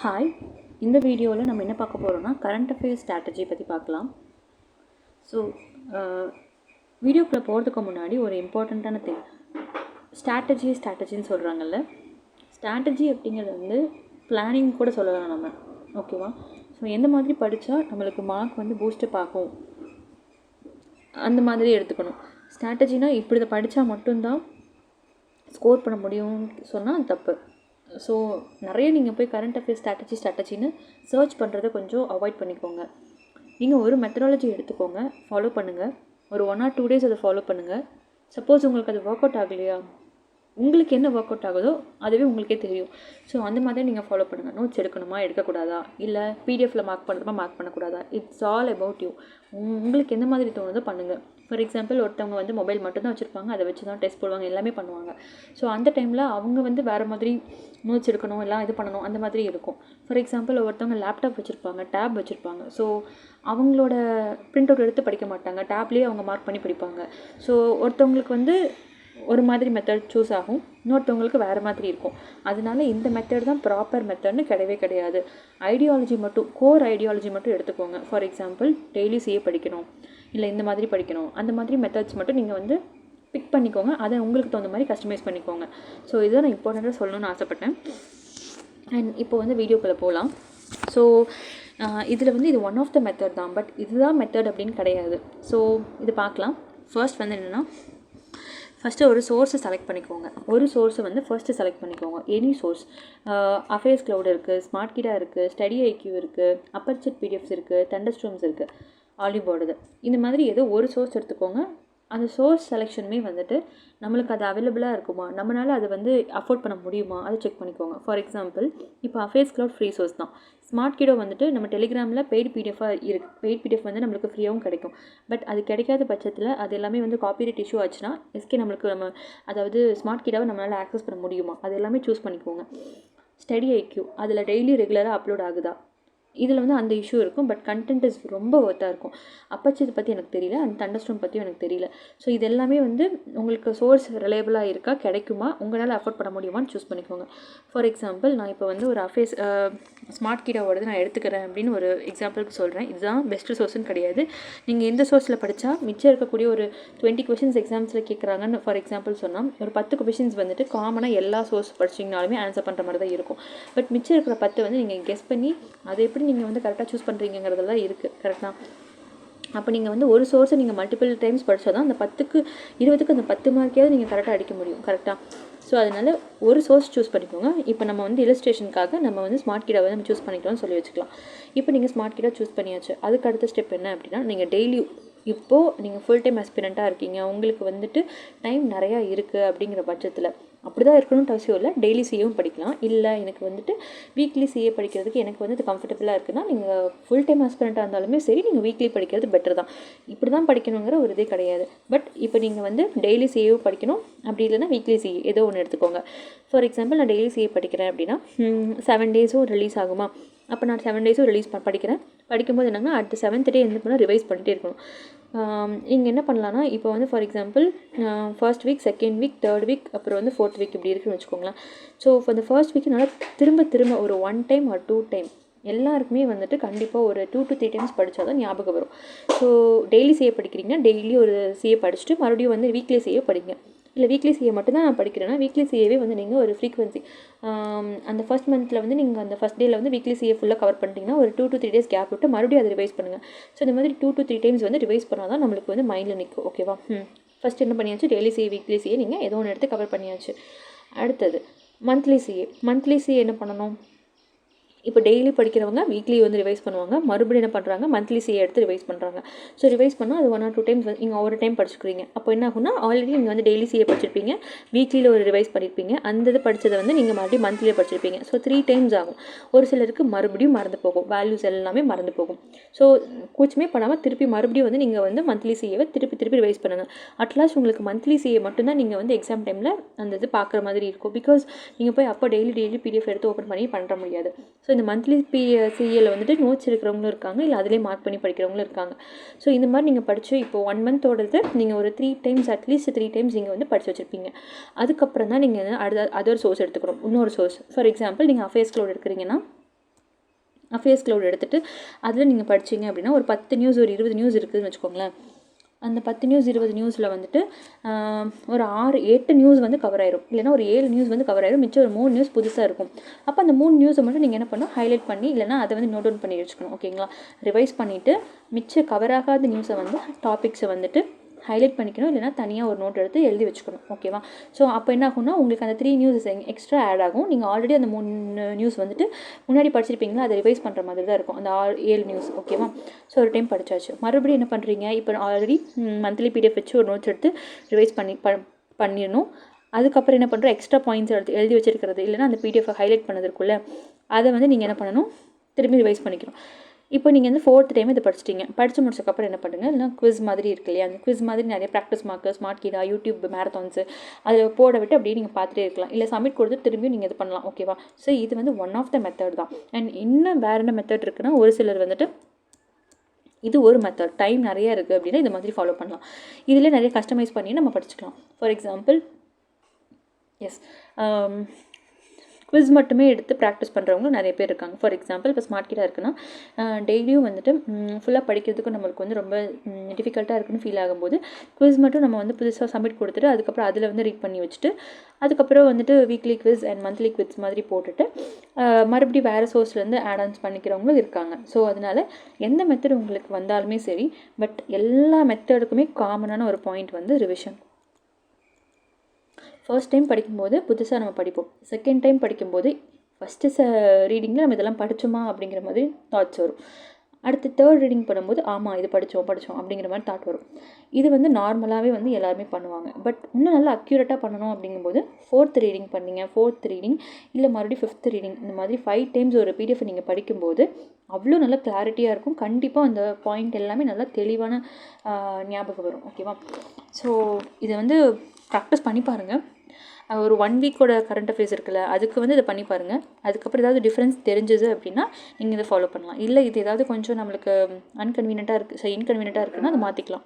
Hi, இந்த வீடியோவில் நம்ம என்ன பார்க்க போகிறோம்னா கரண்ட் அஃபேர்ஸ் ஸ்ட்ராட்டஜி பற்றி பார்க்கலாம். ஸோ வீடியோக்குள்ளே போகிறதுக்கு முன்னாடி ஒரு இம்பார்ட்டண்ட்டான திங், ஸ்ட்ராட்டஜின்னு சொல்கிறாங்கல்ல. ஸ்ட்ராட்டஜி அப்படிங்கிறது வந்து பிளானிங் கூட சொல்லலாம் நம்ம, ஓகேவா? ஸோ எந்த மாதிரி படித்தா நம்மளுக்கு மார்க் வந்து பூஸ்டப் ஆகும் அந்த மாதிரி எடுத்துக்கணும். ஸ்ட்ராட்டஜினா இப்படி இதை படித்தா மட்டும்தான் ஸ்கோர் பண்ண முடியும்னு சொன்னால் அது தப்பு. ஸோ நிறைய நீங்கள் போய் கரண்ட் அஃபேர்ஸ் ஸ்ட்ராட்டஜின்னு சர்ச் பண்ணுறதை கொஞ்சம் அவாய்ட் பண்ணிக்கோங்க. நீங்கள் ஒரு மெத்தடாலஜி எடுத்துக்கோங்க, ஃபாலோ பண்ணுங்கள். ஒரு 1 or 2 days அதை ஃபாலோ பண்ணுங்கள். சப்போஸ் உங்களுக்கு அது ஒர்க் அவுட் ஆகலையா, உங்களுக்கு என்ன ஒர்க் அவுட் ஆகுதோ அதுவே உங்களுக்கே தெரியும். ஸோ அந்த மாதிரி நீங்கள் ஃபாலோ பண்ணுங்கள். நோட்ஸ் எடுக்கணுமா, எடுக்கக்கூடாதா, இல்லை பிடிஎஃப்பில் மார்க் பண்ணுறதுமா, மார்க் பண்ணக்கூடாதா, இட்ஸ் ஆல் அபவுட் யூ. உங்களுக்கு எந்த மாதிரி தோணுதோ பண்ணுங்கள். ஃபார் எக்ஸாம்பிள், ஒருத்தவங்க வந்து மொபைல் மட்டும்தான் வச்சுருப்பாங்க, அதை வச்சு தான் டெஸ்ட் போடுவாங்க, எல்லாமே பண்ணுவாங்க. ஸோ அந்த டைமில் அவங்க வந்து வேறு மாதிரி நோட்ஸ் எடுக்கணும், எல்லாம் இது பண்ணணும், அந்த மாதிரி இருக்கும். ஃபார் எக்ஸாம்பிள், ஒருத்தவங்க லேப்டாப் வச்சுருப்பாங்க, டேப் வச்சுருப்பாங்க. ஸோ அவங்களோட பிரிண்ட் அவுட் எடுத்து படிக்க மாட்டாங்க, டேப்லேயே அவங்க மார்க் பண்ணி படிப்பாங்க. ஸோ ஒருத்தவங்களுக்கு வந்து ஒரு மாதிரி மெத்தட் சூஸ் ஆகும், இன்னொருத்தவங்களுக்கு வேறு மாதிரி இருக்கும். அதனால இந்த மெத்தட் தான் ப்ராப்பர் மெத்தட்னு கிடையாது. ஐடியாலஜி மட்டும், கோர் ஐடியாலஜி மட்டும் எடுத்துக்கோங்க. ஃபார் எக்ஸாம்பிள், டெய்லி சிஏ படிக்கணும், இல்லை இந்த மாதிரி படிக்கணும், அந்த மாதிரி மெத்தட்ஸ் மட்டும் நீங்கள் வந்து பிக் பண்ணிக்கோங்க. அதை உங்களுக்கு தகுந்த மாதிரி கஸ்டமைஸ் பண்ணிக்கோங்க. ஸோ இதுதான் நான் இம்பார்ட்டண்ட்டாக சொல்லணும்னு ஆசைப்பட்டேன். அண்ட் இப்போ வந்து வீடியோக்குள்ளே போகலாம். ஸோ இதில் வந்து இது ஒன் ஆஃப் த மெத்தட் தான், பட் இதுதான் மெத்தட் அப்படின்னு கிடையாது. ஸோ இது பார்க்கலாம். ஃபர்ஸ்ட் வந்து என்னென்னா, ஃபஸ்ட்டு ஒரு சோர்ஸை செலக்ட் பண்ணிக்கோங்க. ஒரு சோர்ஸை வந்து ஃபர்ஸ்ட்டு செலக்ட் பண்ணிக்கோங்க. எனி சோர்ஸ், அஃபேர்ஸ் க்ளவுட் இருக்குது, ஸ்மார்ட் கிடா இருக்குது, ஸ்டடி ஐக்யூ இருக்குது, அப்பர்ச்செட் பிடிஎஃப்ஸ் இருக்குது, தண்டர்ஸ்ட்ரீம்ஸ் இருக்குது, ஆலிபோர்டு. இந்த மாதிரி ஏதோ ஒரு சோர்ஸ் எடுத்துக்கோங்க. அந்த சோர்ஸ் செலெக்ஷனுமே வந்துட்டு நம்மளுக்கு அது அவைலபிளாக இருக்குமா, நம்மளால் அதை வந்து அஃபோர்ட் பண்ண முடியுமா, அதை செக் பண்ணிக்கோங்க. ஃபார் எக்ஸாம்பிள், இப்போ அஃபேர்ஸ் க்ளவுட் ஃப்ரீ சோர்ஸ் தான். ஸ்மார்ட் கிடோ வந்துட்டு நம்ம டெலிகிராமில் பெய்டு பிடிஎஃபாக இருக்குது. பெய்ட் பிடிஎஃப் வந்து நம்மளுக்கு ஃப்ரீயாகவும் கிடைக்கும். பட் அது கிடைக்காத பட்சத்தில் அது எல்லாமே வந்து காப்பிரைட் இஷ்யூ ஆச்சுன்னா நம்ம அதாவது ஸ்மார்ட் கிடாவை நம்மளால் ஆக்சஸ் பண்ண முடியுமா, அது எல்லாமே சூஸ் பண்ணிக்கோங்க. ஸ்டடி ஐக்யூ, அதில் டெய்லி ரெகுலராக அப்லோட் ஆகுதா, இதில் வந்து அந்த இஷ்யூ இருக்கும். பட் கண்டென்ட் இஸ் ரொம்ப ஒர்த்தாக இருக்கும். அப்பர்ச்செட் பற்றி எனக்கு தெரியல, அண்ட் தண்டர்ஸ்ட்ரீம் பற்றியும் எனக்கு தெரியல. ஸோ இது எல்லாமே வந்து உங்களுக்கு சோர்ஸ் ரிலையபிளாக இருக்கா, கிடைக்குமா, உங்களால் அஃபோர்ட் பண்ண முடியுமான்னு சூஸ் பண்ணிக்கோங்க. ஃபார் எக்ஸாம்பிள், நான் இப்போ வந்து ஒரு அஃபேர்ஸ் ஸ்மார்ட் கிடாவோடது நான் எடுத்துக்கிறேன் அப்படின்னு ஒரு எக்ஸாம்பிளுக்கு சொல்கிறேன். இதுதான் பெஸ்ட்டு சோர்ஸ்னு கிடையாது. நீங்கள் எந்த சோர்ஸில் படித்தா மிச்சம் இருக்கக்கூடிய ஒரு 20 கொஷின்ஸ் எக்ஸாம்ஸில் கேட்குறாங்கன்னு ஃபார் எக்ஸாம்பிள் சொன்னால், ஒரு 10 கொஷின்ஸ் வந்துட்டு காமனாக எல்லா சோர்ஸ் படிச்சிங்கனாலுமே ஆன்சர் பண்ணுற மாதிரி தான் இருக்கும். பட் மிச்சம் இருக்கிற 10 வந்து நீங்கள் கெஸ் பண்ணி அதை எப்படி நீங்கள் வந்து கரெக்டாக சூஸ் பண்ணுறீங்கிறதெல்லாம் இருக்குது. கரெக்டாக அப்போ நீங்கள் வந்து ஒரு சோர்ஸை நீங்கள் மல்டிபிள் டைம்ஸ் படித்தா தான் அந்த 10க்கு 20க்கு அந்த 10 மார்க்கையாவது நீங்கள் கரெக்டாக அடிக்க முடியும். கரெக்டாக. ஸோ அதனால் ஒரு சோர்ஸ் சூஸ் பண்ணிக்கோங்க. இப்போ நம்ம வந்து இல்லஸ்ட்ரேஷனுக்காக நம்ம வந்து ஸ்மார்ட் கிடாவை நம்ம சூஸ் பண்ணிக்கலாம்னு சொல்லி வச்சுக்கலாம். இப்போ நீங்கள் ஸ்மார்ட் கிடா சூஸ் பண்ணியாச்சு. அதுக்கு அடுத்த ஸ்டெப் என்ன அப்படின்னா, நீங்கள் டெய்லி, இப்போது நீங்கள் ஃபுல் டைம் ஆஸ்பிரண்ட்டாக இருக்கீங்க, உங்களுக்கு வந்துட்டு டைம் நிறையா இருக்குது அப்படிங்கிற பட்சத்தில், அப்படி தான் இருக்கணும்னு அவசியம் இல்லை, டெய்லி சிஏவும் படிக்கலாம். இல்லை எனக்கு வந்துட்டு வீக்லி சிஏ படிக்கிறதுக்கு எனக்கு வந்து இது கம்ஃபர்டபுளாக இருக்குன்னா, நீங்கள் ஃபுல் டைம் ஆஸ்பிரண்ட்டாக இருந்தாலுமே சரி, நீங்கள் வீக்லி படிக்கிறது பெட்டர் தான். இப்படி தான் படிக்கணுங்கிற ஒரு இதே கிடையாது. பட் இப்போ நீங்கள் வந்து டெய்லி சிஏவும் படிக்கணும், அப்படி இல்லைன்னா வீக்லி சிஏ ஏதோ ஒன்று எடுத்துக்கோங்க. ஃபார் எக்ஸாம்பிள், நான் டெய்லி சிஏ படிக்கிறேன் அப்படின்னா 7 டேஸும் ரிலீஸ் ஆகுமா, அப்போ நான் 7 டேஸும் படிக்கிறேன். படிக்கும்போது என்னன்னா, அடுத்த 7th டே என்ன பண்ணால் ரிவைஸ் பண்ணிகிட்டே இருக்கணும். நீங்கள் என்ன பண்ணலான்னா, இப்போ வந்து for example first week, second week, third week, அப்புறம் வந்து 4th வீக் இப்படி இருக்குன்னு வச்சுக்கோங்களேன். ஸோ இப்போ அந்த ஃபர்ஸ்ட் வீக் நல்லா திரும்ப ஒரு 1 time or 2 time எல்லாருக்குமே வந்துட்டு கண்டிப்பாக ஒரு 2 to 3 times படித்தா தான் ஞாபகம் வரும். ஸோ டெய்லி சிஏ படிக்கிறீங்கன்னா டெய்லி ஒரு சிஏ படிச்சுட்டு மறுபடியும் வந்து வீக்லி சிஏ படிங்க. இல்லை வீக்லி சிஏ மட்டும்தான் நான் படிக்கிறேன்னா வீக்லி சிஏவே வந்து நீங்கள் ஒரு ஃப்ரீக்வன்சி, அந்த ஃபர்ஸ்ட் மந்தில் வந்து நீங்கள் அந்த ஃபஸ்ட் டேயில் வந்து வீக்லி சிஏ ஃபுல்லாக கவர் பண்ணிட்டீங்கன்னா ஒரு 2 to 3 days கேப் விட்டு மறுபடியும் அதை ரிவைஸ் பண்ணுங்கள். ஸோ இந்த மாதிரி 2 to 3 times வந்து ரிவைஸ் பண்ணால் தான் நம்மளுக்கு வந்து மைண்டில் நிற்கும். ஓகேவா? ஃபஸ்ட் என்ன பண்ணியாச்சு, டெய்லி சிஏ, வீக்லி சிஏ நீங்கள் ஏதோ ஒன்று எடுத்து கவர் பண்ணியாச்சு. அடுத்தது மந்த்லி சிஏ என்ன பண்ணணும், இப்போ டெய்லி படிக்கிறவங்க வீக்லி வந்து ரிவைஸ் பண்ணுவாங்க, மறுபடியும் என்ன பண்ணுறாங்க, மந்த்லி சிஏ எடுத்து ரிவைஸ் பண்ணுறாங்க. ஸோ ரிவைஸ் பண்ணால் அது 1 or 2 times வந்து நீங்கள் ஒரு டைம் படிச்சுக்கிறீங்க. அப்போ என்ன ஆகுனா, ஆல்ரெடி நீங்கள் வந்து டெய்லி சிஏ படிச்சிருப்பீங்க, வீக்லியில் ஒரு ரிவைஸ் பண்ணியிருப்பீங்க, அந்த இது படித்ததை வந்து நீங்கள் மறுபடியும் மந்த்லியில் படிச்சிருப்பீங்க. ஸோ 3 times ஆகும். ஒரு சிலருக்கு மறுபடியும் மறந்து போகும், வேல்யூஸ் எல்லாமே மறந்து போகும். ஸோ கூச்சமே பண்ணாமல் திருப்பி மறுபடியும் வந்து நீங்கள் வந்து மந்த்லி சிஏவை திருப்பி ரிவைஸ் பண்ணுங்கள். அட்லாஸ்ட் உங்களுக்கு மந்த்லி சிஏ மட்டும்தான் நீங்கள் வந்து எக்ஸாம் டைமில் அந்த இது பார்க்குற மாதிரி இருக்கும். பிகாஸ் நீங்கள் போய் அப்போ டெய்லி பிடிஎஃப் எடுத்து ஓப்பன் பண்ணி பண்ணுற முடியாது. ஸோ இந்த மந்த்லி சிஏல வந்துட்டு நோட்ஸ் எடுக்கிறவங்களும் இருக்காங்க, இல்லை அதிலே மார்க் பண்ணி படிக்கிறவங்களும் இருக்காங்க. ஸோ இந்த மாதிரி நீங்கள் படித்து இப்போ 1 monthோடது நீங்கள் ஒரு 3 times, அட்லீஸ்ட் 3 times நீங்கள் வந்து படித்து வச்சுருப்பீங்க. அதுக்கப்புறம் தான் நீங்கள் அதர் சோர்ஸ் எடுத்துக்கணும், இன்னொரு சோர்ஸ். ஃபார் எக்ஸாம்பிள், நீங்கள் அஃபேர்ஸ் க்ளவுட் எடுக்கிறீங்கன்னா அஃபேர்ஸ் க்ளவுட் எடுத்துகிட்டு அதில் நீங்கள் படிச்சிங்க அப்படின்னா ஒரு 10 நியூஸ் ஒரு 20 நியூஸ் இருக்குதுன்னு வச்சுக்கோங்களேன். அந்த 10 நியூஸ் 20 நியூஸில் வந்துட்டு ஒரு 6-8 நியூஸ் வந்து கவர் ஆயிரும், இல்லைனா ஒரு 7 நியூஸ் வந்து கவர் ஆயிரும், மிச்சம் ஒரு 3 நியூஸ் புதுசாக இருக்கும். அப்போ அந்த 3 நியூஸை மட்டும் நீங்கள் என்ன பண்ணணும், ஹைலைட் பண்ணி இல்லைனா அதை வந்து நோட் டவுன் பண்ணி வச்சுக்கணும். ஓகேங்களா? ரிவைஸ் பண்ணிவிட்டு மிச்சம் கவர் ஆகாத நியூஸை வந்து டாபிக்ஸை வந்துட்டு ஹைலைட் பண்ணிக்கணும், இல்லைனா தனியாக ஒரு நோட் எடுத்து எழுதி வச்சுக்கணும். ஓகேவா? ஸோ அப்போ என்ன ஆகும்னா உங்களுக்கு அந்த 3 நியூஸ் எக்ஸ்ட்ரா ஆட் ஆகும். நீங்கள் ஆல்ரெடி அந்த 3 நியூஸ் வந்துட்டு முன்னாடி படிச்சிருப்பீங்களா, அதை ரிவைஸ் பண்ணுற மாதிரி தான் இருக்கும் அந்த 7 நியூஸ். ஓகேவா? ஸோ ஒரு டைம் படித்தாச்சு. மறுபடியும் என்ன பண்ணுறீங்க, இப்போ ஆல்ரெடி மந்த்லி பிடிஎஃப் வச்சு ஒரு நோட்ஸ் எடுத்து ரிவைஸ் பண்ணிடணும். அதுக்கப்புறம் என்ன பண்ணுறோம், எக்ஸ்ட்ரா பாயிண்ட்ஸ் எடுத்து எழுதி வச்சிருக்கிறது இல்லைனா அந்த பிடிஎஃப் ஹைலைட் பண்ணதுக்குள்ளே அதை வந்து நீங்கள் என்ன பண்ணணும், திரும்பி ரிவைஸ் பண்ணிக்கணும். இப்போ நீங்கள் வந்து 4th டைம் இதை படிச்சிட்டிங்க. படித்து முடிச்சக்கப்புறம் என்ன பண்ணுங்கள், இல்லைனா குவிஸ் மாதிரி இருக்கு இல்லையா, அந்த குவிஸ் மாதிரி நிறைய ப்ராக்டிஸ் மார்க்கர், ஸ்மார்ட் கீடா, யூடியூப் மேரத்தான்ஸு அதில் போட விட்டு அப்படியே நீங்கள் பார்த்துட்டே இருக்கலாம். இல்லை சப்மிட் கொடுத்து திரும்பியும் நீங்கள் இது பண்ணலாம். ஓகேவா? ஸோ இது வந்து ஒன் ஆஃப் த மெத்தட் தான். அண்ட் இன்னும் வேறு என்ன மெத்தட் இருக்குன்னா, ஒரு சிலர் வந்துட்டு இது ஒரு மெத்தட், டைம் நிறையா இருக்குது அப்படின்னா இது மாதிரி ஃபாலோ பண்ணலாம். இதில் நிறைய கஸ்டமைஸ் பண்ணி நம்ம படிச்சுக்கலாம். ஃபார் எக்ஸாம்பிள் குவிஸ் மட்டுமே எடுத்து ப்ராக்டிஸ் பண்ணுறவங்களும் நிறைய பேர் இருக்காங்க. ஃபார் எக்ஸாம்பிள் இப்போ ஸ்மார்ட் கீடாக இருக்குன்னா டெய்லியும் வந்துட்டு ஃபுல்லாக படிக்கிறதுக்கு நம்மளுக்கு வந்து ரொம்ப டிஃபிகல்ட்டாக இருக்குன்னு ஃபீல் ஆகும்போது குவிஸ் மட்டும் நம்ம வந்து புதுசாக சப்மிட் கொடுத்துட்டு அதுக்கப்புறம் அதில் வந்து ரீட் பண்ணி வச்சுட்டு அதுக்கப்புறம் வந்துட்டு weekly quiz and monthly quiz மாதிரி போட்டுட்டு மறுபடியும் வேறு சோர்ஸ்லேருந்து ஆட் ஆன்ஸ் பண்ணிக்கிறவங்களும் இருக்காங்க. ஸோ அதனால் எந்த மெத்தட் உங்களுக்கு வந்தாலுமே சரி, பட் எல்லா மெத்தடுக்குமே காமனான ஒரு பாயிண்ட் வந்து ரிவிஷன். ஃபர்ஸ்ட் டைம் படிக்கும்போது புதுசாக நம்ம படிப்போம். செகண்ட் டைம் படிக்கும்போது ஃபஸ்ட்டு ரீடிங்கில் நம்ம இதெல்லாம் படித்தோமா அப்படிங்கிற மாதிரி தாட்ஸ் வரும். அடுத்து தேர்ட் ரீடிங் பண்ணும்போது ஆமாம் இது படித்தோம் அப்படிங்கிற மாதிரி தாட் வரும். இது வந்து நார்மலாகவே வந்து எல்லாருமே பண்ணுவாங்க. பட் இன்னும் நல்லா அக்யூரேட்டாக பண்ணணும் அப்படிங்கும்போது 4th ரீடிங் பண்ணிங்க, 4th ரீடிங் இல்லை மறுபடியும் 5th ரீடிங் இந்த மாதிரி 5 டைம்ஸ் ஒரு பிடிஎஃப் நீங்கள் படிக்கும்போது அவ்வளோ நல்லா கிளாரிட்டியாக இருக்கும். கண்டிப்பாக அந்த பாயிண்ட் எல்லாமே நல்லா தெளிவான ஞாபகம் வரும். ஓகேவா? ஸோ இதை வந்து ப்ராக்டிஸ் பண்ணி பாருங்கள். ஒரு 1 வீக்கோட கரண்ட் அஃபேர்ஸ் இருக்குல்ல, அதுக்கு வந்து இதை பண்ணி பாருங்கள். அதுக்கப்புறம் ஏதாவது டிஃப்ரென்ஸ் தெரிஞ்சது அப்படின்னா நீங்கள் இதை ஃபாலோ பண்ணலாம். இல்லை இது ஏதாவது கொஞ்சம் நம்மளுக்கு இன்கன்வீனியண்ட்டாக இருக்குன்னா அதை மாற்றிக்கலாம்.